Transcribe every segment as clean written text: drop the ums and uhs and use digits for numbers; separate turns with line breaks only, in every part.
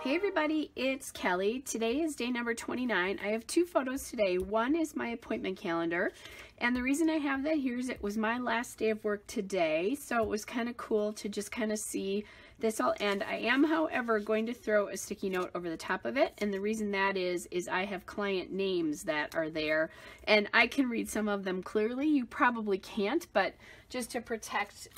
Hey everybody, it's Kelly. Today is day number 29. I have two photos today. One is my appointment calendar, and the reason I have that here is it was my last day of work today, so it was kind of cool to just kind of see this all end. I am, however, going to throw a sticky note over the top of it, and the reason that is I have client names that are there, and I can read some of them clearly. You probably can't, but just to protect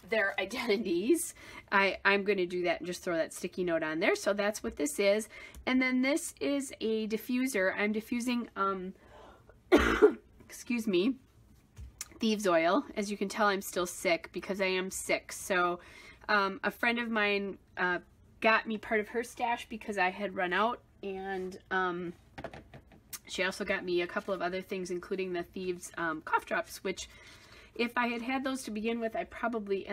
their identities, I'm going to do that and just throw that sticky note on there. So that's what this is. And then this is a diffuser. I'm diffusing, excuse me, thieves oil. As you can tell, I'm still sick because I am sick. So a friend of mine got me part of her stash because I had run out, and she also got me a couple of other things, including the thieves cough drops, which if I had had those to begin with, and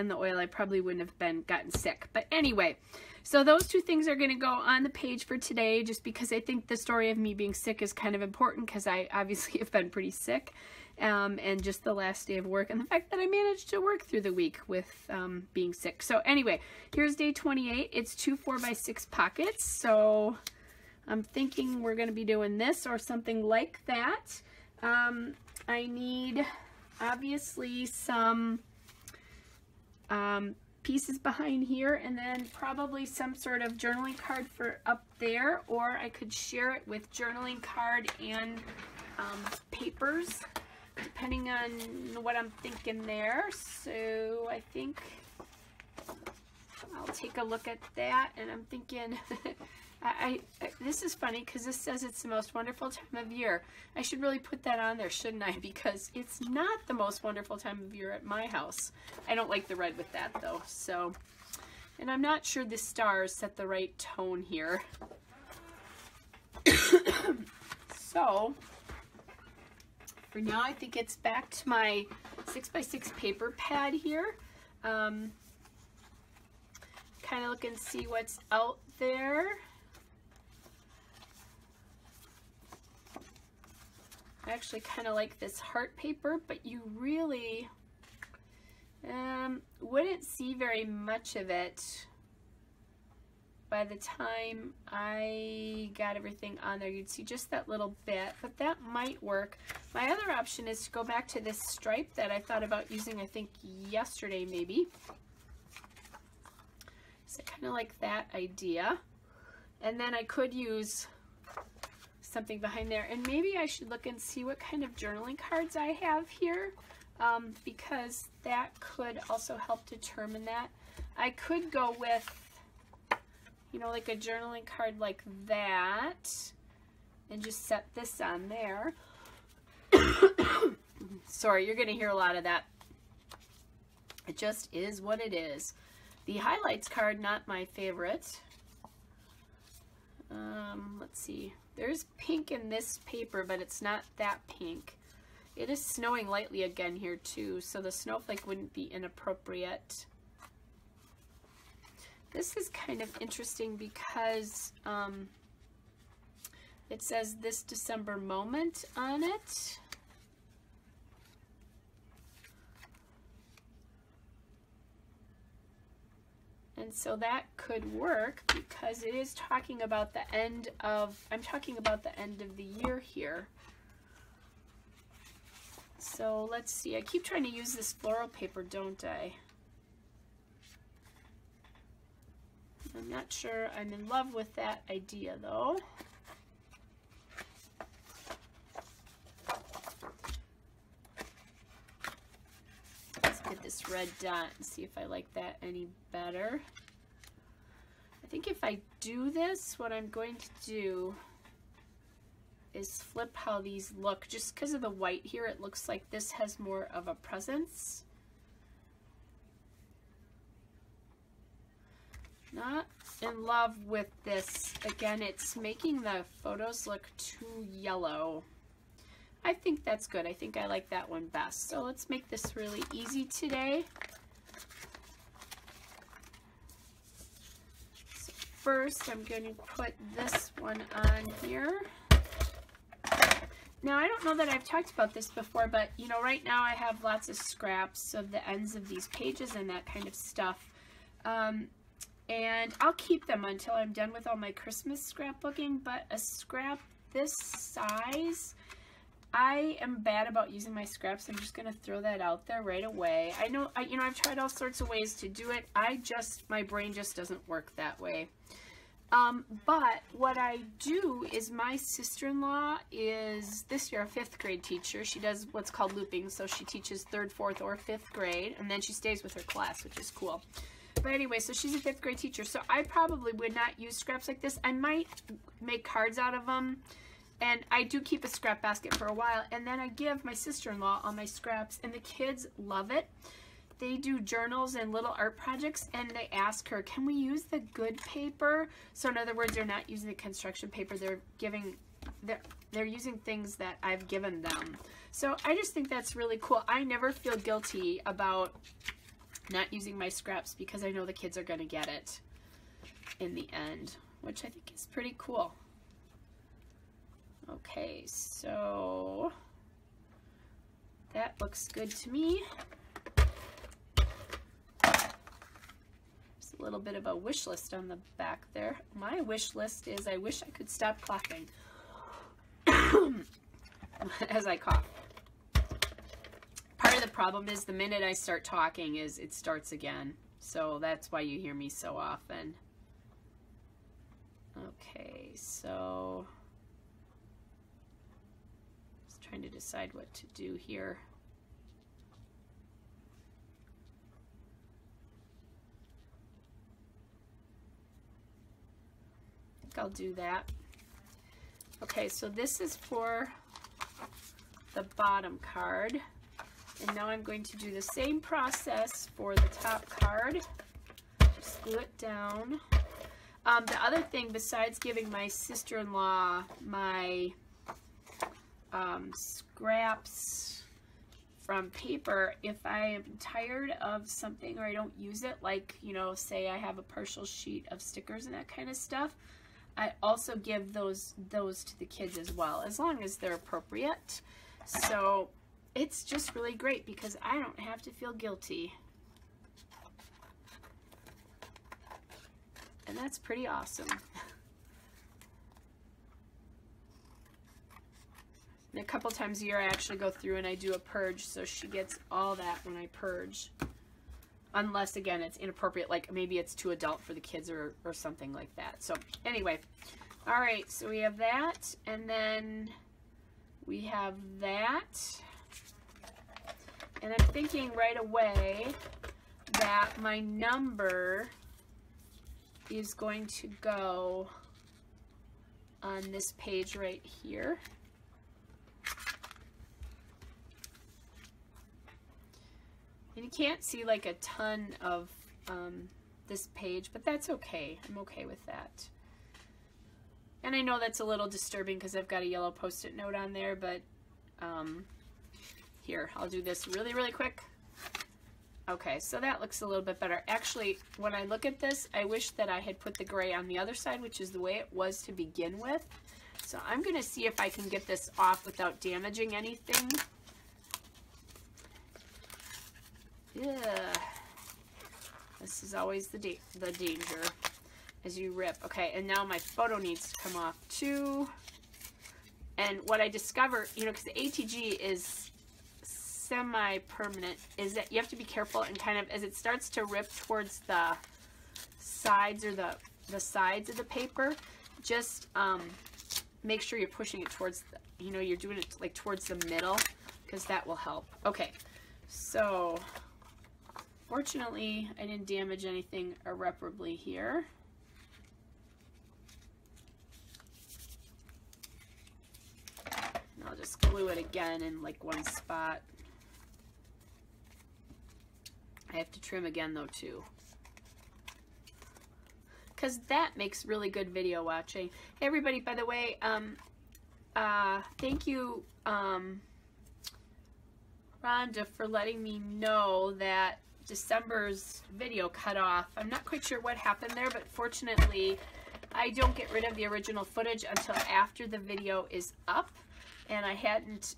the oil, I probably wouldn't have gotten sick. But anyway, so those two things are going to go on the page for today, just because I think the story of me being sick is kind of important, because I obviously have been pretty sick, and just the last day of work, and the fact that I managed to work through the week with being sick. So anyway, here's day 28. It's 2 4x6 pockets, so I'm thinking we're going to be doing this or something like that. I need obviously some pieces behind here, and then probably some sort of journaling card for up there, or I could share it with journaling card and papers, depending on what I'm thinking there. So I think I'll take a look at that, and I'm thinking this is funny because this says it's the most wonderful time of year. I should really put that on there, shouldn't I? Because it's not the most wonderful time of year at my house. I don't like the red with that though. So, and I'm not sure the stars set the right tone here. So, for now, I think it's back to my 6x6 paper pad here. Kind of look and see what's out there. I actually kind of like this heart paper, but you really wouldn't see very much of it by the time I got everything on there. You'd see just that little bit, but that might work. My other option is to go back to this stripe that I thought about using, I think yesterday maybe. So I kind of like that idea. And then I could use something behind there, and maybe I should look and see what kind of journaling cards I have here, because that could also help determine that. I could go with, you know, like a journaling card like that, and just set this on there. Sorry, you're going to hear a lot of that. It just is what it is. The highlights card, not my favorite. Let's see. There's pink in this paper, but it's not that pink. It is snowing lightly again here too, so the snowflake wouldn't be inappropriate. This is kind of interesting because it says this December moment on it. And so that could work because it is talking about the end of, I'm talking about the end of the year here. So let's see, I keep trying to use this floral paper, don't I? I'm not sure I'm in love with that idea though. Get this red dot and see if I like that any better. I think if I do this, what I'm going to do is flip how these look. Just because of the white here, it looks like this has more of a presence. Not in love with this. Again, it's making the photos look too yellow. I think that's good. I think I like that one best. So let's make this really easy today. So first, I'm going to put this one on here. Now, I don't know that I've talked about this before, but you know, right now I have lots of scraps of the ends of these pages and that kind of stuff. And I'll keep them until I'm done with all my Christmas scrapbooking, but a scrap this size, I am bad about using my scraps. I'm just going to throw that out there right away. I know, you know, I've tried all sorts of ways to do it. My brain just doesn't work that way. But what I do is my sister-in-law is this year a 5th grade teacher. She does what's called looping, so she teaches 3rd, 4th, or 5th grade, and then she stays with her class, which is cool. But anyway, so she's a 5th grade teacher, so I probably would not use scraps like this. I might make cards out of them, and I do keep a scrap basket for a while, and then I give my sister-in-law all my scraps, and the kids love it. They do journals and little art projects, and they ask her, can we use the good paper? So in other words, they're not using the construction paper, they're using things that I've given them. So I just think that's really cool. I never feel guilty about not using my scraps because I know the kids are going to get it in the end, which I think is pretty cool. Okay, so that looks good to me. A little bit of a wish list on the back there. My wish list is I wish I could stop coughing as I cough. Part of the problem is the minute I start talking is it starts again. So that's why you hear me so often. Okay, so just trying to decide what to do here. I'll do that. Okay, so this is for the bottom card, and now I'm going to do the same process for the top card. Just glue it down. The other thing besides giving my sister-in-law my scraps from paper, if I am tired of something or I don't use it, like, you know, say I have a partial sheet of stickers and that kind of stuff, I also give those to the kids as well, as long as they're appropriate. So it's just really great because I don't have to feel guilty. And that's pretty awesome. And a couple times a year I actually go through and I do a purge, so she gets all that when I purge. Unless, again, it's inappropriate, like maybe it's too adult for the kids or something like that. So anyway, all right, so we have that, and then we have that. And I'm thinking right away that my number is going to go on this page right here. And you can't see like a ton of this page, but that's okay. I'm okay with that. And I know that's a little disturbing because I've got a yellow post-it note on there, but here, I'll do this really, really quick. Okay, so that looks a little bit better. Actually, when I look at this, I wish that I had put the gray on the other side, which is the way it was to begin with. So I'm going to see if I can get this off without damaging anything. Yeah, this is always the danger as you rip. Okay, and now my photo needs to come off too. And what I discovered, you know, because the ATG is semi-permanent, is that you have to be careful and kind of, as it starts to rip towards the sides or the sides of the paper, just make sure you're pushing it towards, you know, you're doing it like towards the middle, because that will help. Okay, so fortunately, I didn't damage anything irreparably here. And I'll just glue it again in like one spot. I have to trim again though too, because that makes really good video watching. Hey everybody, by the way, thank you, Rhonda, for letting me know that December's video cut off. I'm not quite sure what happened there, but fortunately I don't get rid of the original footage until after the video is up, and I hadn't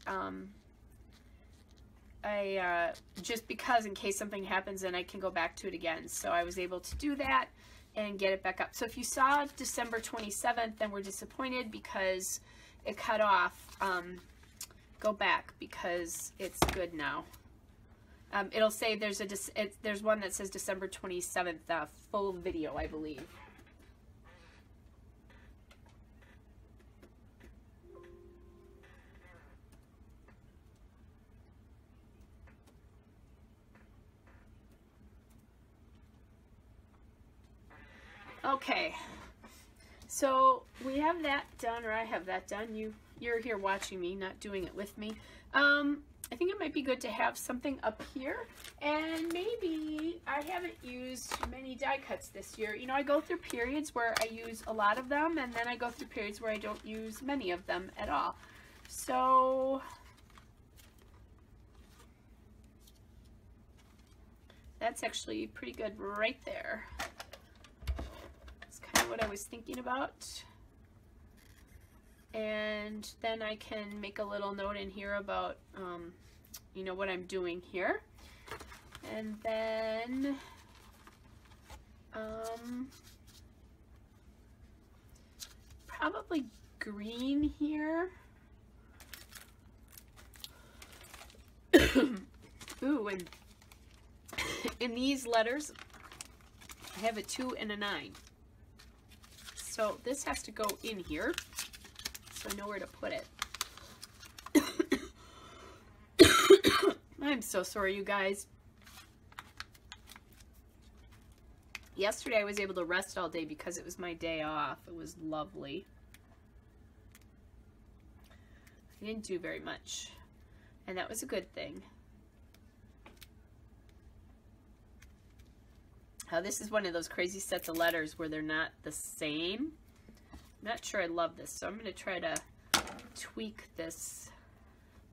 just because in case something happens and I can go back to it again. So I was able to do that, and get it back up. So if you saw December 27th and were disappointed because it cut off, go back because it's good now. It'll say there's one that says December 27th, full video, I believe. Okay, so we have that done, or I have that done. You're here watching me, not doing it with me. I think it might be good to have something up here, and maybe I haven't used many die cuts this year. You know, I go through periods where I use a lot of them, and then I go through periods where I don't use many of them at all. So that's actually pretty good right there. That's kind of what I was thinking about. And then I can make a little note in here about, you know, what I'm doing here. And then, probably green here. Ooh, and in these letters, I have a 2 and a 9. So this has to go in here, so I know where to put it. I'm so sorry, you guys. Yesterday I was able to rest all day because it was my day off. It was lovely. I didn't do very much, and that was a good thing. Now, this is one of those crazy sets of letters where they're not the same. I'm not sure I love this, so I'm going to try to tweak this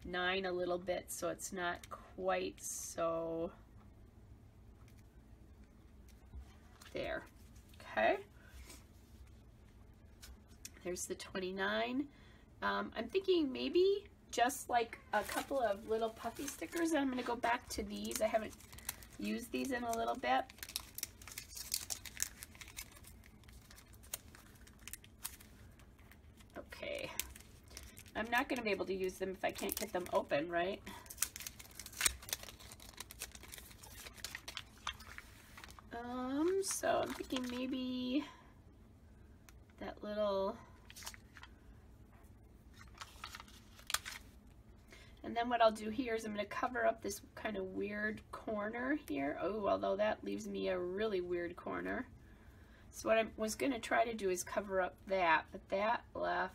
9 a little bit so it's not quite so there. Okay. There's the 29. I'm thinking maybe just like a couple of little puffy stickers. I'm going to go back to these. I haven't used these in a little bit. Okay. I'm not going to be able to use them if I can't get them open, right? So I'm thinking maybe that little, and then what I'll do here is I'm going to cover up this kind of weird corner here. Oh, although that leaves me a really weird corner. So what I was going to try to do is cover up that, but that left,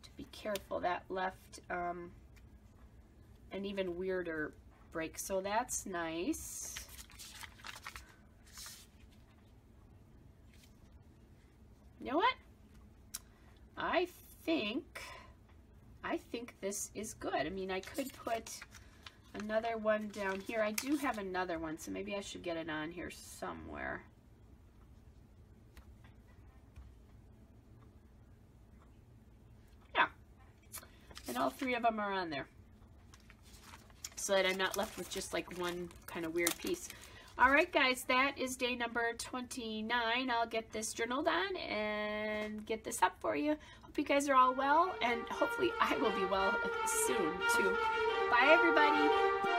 to be careful, that left an even weirder break. So that's nice. You know what? I think this is good. I mean, I could put another one down here. I do have another one, so maybe I should get it on here somewhere. Yeah. And all 3 of them are on there, so that I'm not left with just like one kind of weird piece. All right, guys, that is day number 29. I'll get this journaled on and get this up for you. Hope you guys are all well, and hopefully I will be well soon too. Bye, everybody.